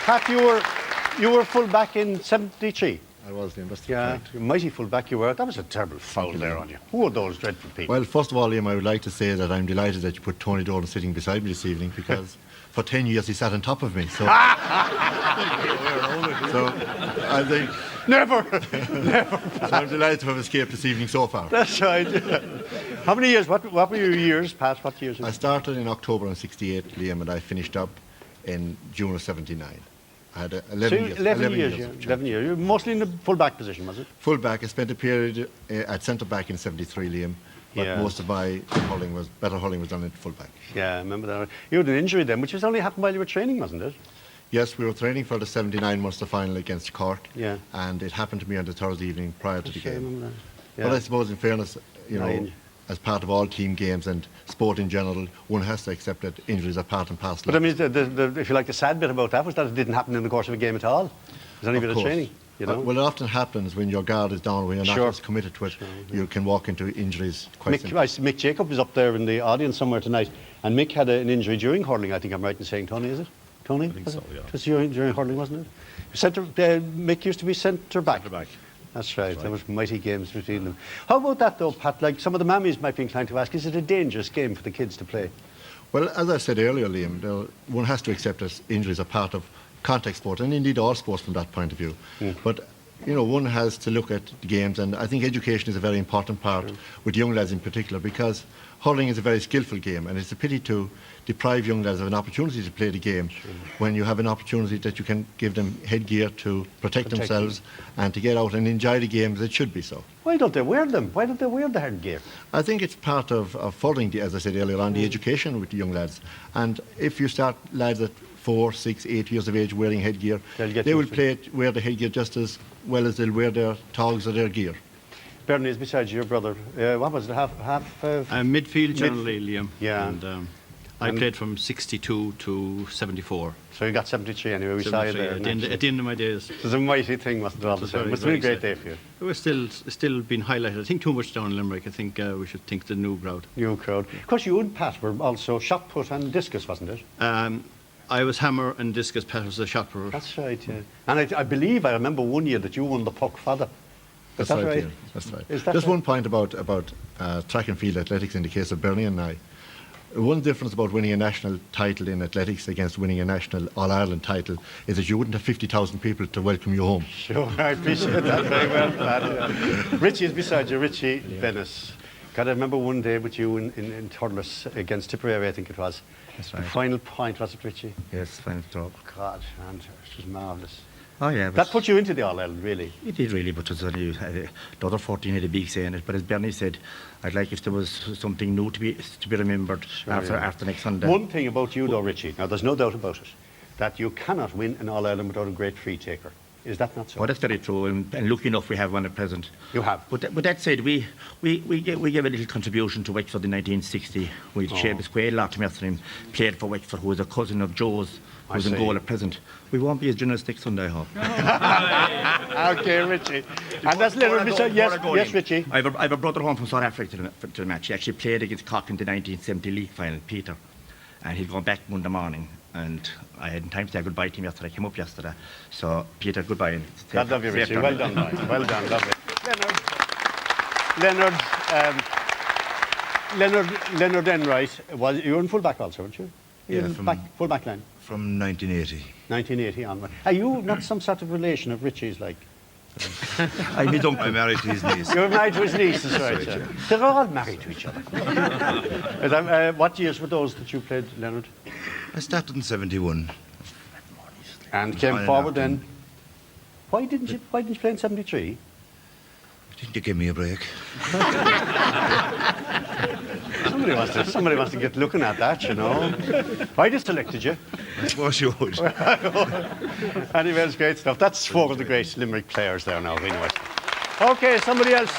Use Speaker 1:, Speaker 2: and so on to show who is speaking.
Speaker 1: Pat, you were full back in '73.
Speaker 2: I was, Liam. That's
Speaker 1: Yeah, mighty full back you were. That was a terrible foul there on you. Who are those dreadful people?
Speaker 2: Well, first of all, Liam, I would like to say that I'm delighted that you put Tony Dolan sitting beside me this evening, because for 10 years he sat on top of me. So, so I think
Speaker 1: Never.
Speaker 2: so I'm delighted to have escaped this evening so far.
Speaker 1: That's right. How many years? What were your years, Pat? What years?
Speaker 2: I started in October of '68, Liam, and I finished up in June of '79. I had 11 years.
Speaker 1: 11 years. 11 years. You're mostly in the full back position, was it?
Speaker 2: Full back. I spent a period at centre back in '73, Liam. But most of my better hurling was done at full back.
Speaker 1: Yeah, I remember that. You had an injury then, which was only happened while you were training, wasn't it?
Speaker 2: Yes, we were training for the '79 Munster final against Cork.
Speaker 1: Yeah.
Speaker 2: And it happened to me on the Thursday evening prior to the game.
Speaker 1: I remember that. Yeah.
Speaker 2: But I suppose, in fairness, you know, as part of all team games and sport in general, one has to accept that injuries are part and parcel.
Speaker 1: But I mean, if you like, the sad bit about that was that it didn't happen in the course of a game at all. It was only a bit of training. You know?
Speaker 2: Well, it often happens when your guard is down, when you're not as committed to it, you can walk into injuries quite simply.
Speaker 1: Mick Jacob is up there in the audience somewhere tonight, and Mick had an injury during hurling, I think I'm right in saying, Tony, is it? Tony?
Speaker 3: I think so, yeah.
Speaker 1: It was during hurling, wasn't it? Mick used to be centre back. Centre back. That's right. There was mighty games between them. How about that, though, Pat? Like, some of the mammies might be inclined to ask, is it a dangerous game for the kids to play?
Speaker 2: Well, as I said earlier, Liam, one has to accept that injuries are part of contact sport, and indeed all sports from that point of view. But, you know, one has to look at the games, and I think education is a very important part with young lads in particular, because hurling is a very skillful game, and it's a pity to deprive young lads of an opportunity to play the game when you have an opportunity that you can give them headgear to protect themselves and to get out and enjoy the game as it should be so.
Speaker 1: Why don't they wear them? Why don't they wear the headgear?
Speaker 2: I think it's part of furthering, as I said earlier on, the education with the young lads. And if you start lads at 4, 6, 8 years of age wearing headgear, they will wear the headgear just as well as they'll wear their togs or their gear.
Speaker 1: Bernie is beside you, your brother. What was it, half?
Speaker 3: Midfield generally, Liam.
Speaker 1: Yeah.
Speaker 3: And I played from 62 to 74.
Speaker 1: So you got 73 anyway, we saw you there.
Speaker 3: At the end of my days.
Speaker 1: It was a mighty thing, wasn't it, all the time? It must have been a great day for you.
Speaker 3: It was still being highlighted. I think too much down in Limerick. I think we should think the new crowd.
Speaker 1: New crowd. Of course, you and Pat were also shot put and discus, wasn't it?
Speaker 3: I was hammer and discus, Pat was the shot putter.
Speaker 1: That's right, yeah. And I believe I remember one year that you won the puck father.
Speaker 2: That's right. Yeah, that's right. Just
Speaker 1: right?
Speaker 2: one point about track and field athletics in the case of Bernie and I. One difference about winning a national title in athletics against winning a national All-Ireland title is that you wouldn't have 50,000 people to welcome you home.
Speaker 1: Sure, I appreciate that very well, Pat. Richie is beside you, Richie Bennis. God, I remember one day with you in Thurles against Tipperary, I think it was.
Speaker 4: That's right.
Speaker 1: The final point, was it, Richie?
Speaker 4: Yes, final throw.
Speaker 1: God, man, it was marvellous.
Speaker 4: Oh, yeah.
Speaker 1: That put you into the All-Ireland, really?
Speaker 4: It did, really, but it was only, the other 14 had a big say in it. But as Bernie said, I'd like if there was something new to be remembered after next Sunday.
Speaker 1: One thing about you, though, Richie, now there's no doubt about it, that you cannot win an All-Ireland without a great free taker. Is that not so?
Speaker 4: Oh, that's very true, and lucky enough we have one at present.
Speaker 1: You have?
Speaker 4: But that said, we gave a little contribution to Wexford in 1960. We Seamus Quayle, Lochmethrin, played for Wexford, who was a cousin of Joe's, who's in goal at present. We won't be as generous next Sunday, I hope.
Speaker 1: Okay, Richie. And that's Leonard. Yes, Richie.
Speaker 4: I have a brother home from South Africa to the match. He actually played against Cork in the 1970 league final, Peter. And he'd gone back Monday morning. And I hadn't time to say goodbye to him yesterday. I came up yesterday. So, Peter, goodbye.
Speaker 1: God love you, Richie. Well done, mate. Well done, lovely. Leonard Enright, you were in full-back also, weren't you?
Speaker 5: Yeah,
Speaker 1: full-back line.
Speaker 5: From 1980.
Speaker 1: 1980 onward. Are you not some sort of relation of Richie's, like?
Speaker 4: I'm
Speaker 5: married to his niece.
Speaker 1: You're married to his niece, that's right. Yeah. They're all married to each other. What years were those that you played, Leonard?
Speaker 5: I started in 71.
Speaker 1: And came forward then. Why didn't you play in 73?
Speaker 5: Didn't you give me a break?
Speaker 1: Somebody wants to get looking at that, you know. I just selected you.
Speaker 5: I suppose you would.
Speaker 1: Anyway, it's great stuff. That's four of the great Limerick players there now, anyway. Okay, somebody else.